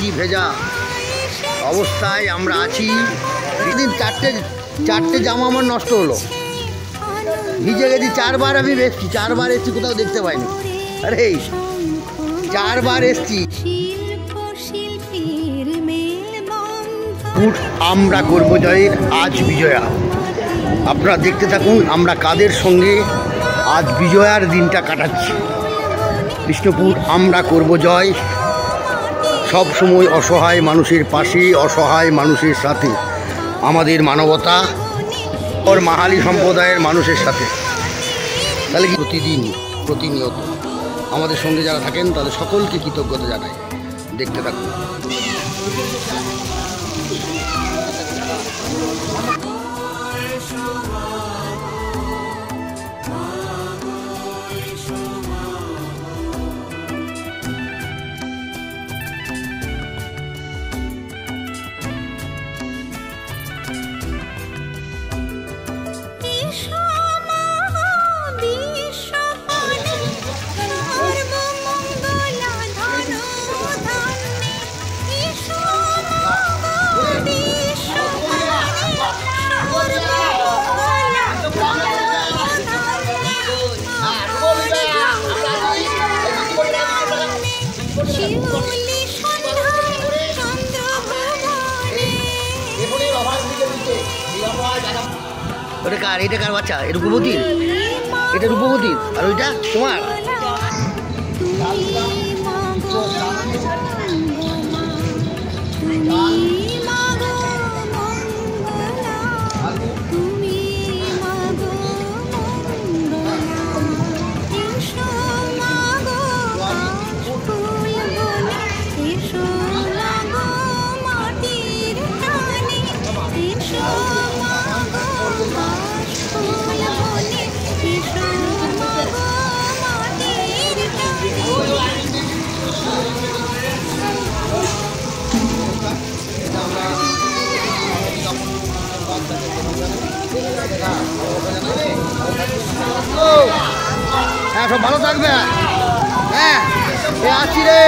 বৃষ্টি ভেজা অবস্থায় আমরা আছি। সেদিন চারটে জামা আমার নষ্ট হলো, ভিজে গেছি। 4 বার আমি এসছি, 4 বার এসছি, কোথাও দেখতে পাইনি। আরে 4 বার এসছি। আমরা করব জয়ের আজ বিজয়া। আপনারা দেখতে থাকুন আমরা কাদের সঙ্গে আজ বিজয়ার দিনটা কাটাচ্ছি। বিষ্ণুপুর আমরা করব জয়, সব সময় অসহায় মানুষের পাশে, অসহায় মানুষের সাথে, আমাদের মানবতা ওর মাহালি সম্প্রদায়ের মানুষের সাথে। তাহলে কি প্রতিনিয়ত আমাদের সঙ্গে যারা থাকেন তাদের সকলকে কৃতজ্ঞতা জানাই। দেখতে থাকুন। এটা কার বাচ্চা? এটা রূপবতীর, এটা রূপবতীর, আর ওইটা তোমার। হ্যাঁ, সব ভালো থাকবে। হ্যাঁ, আসছি রে।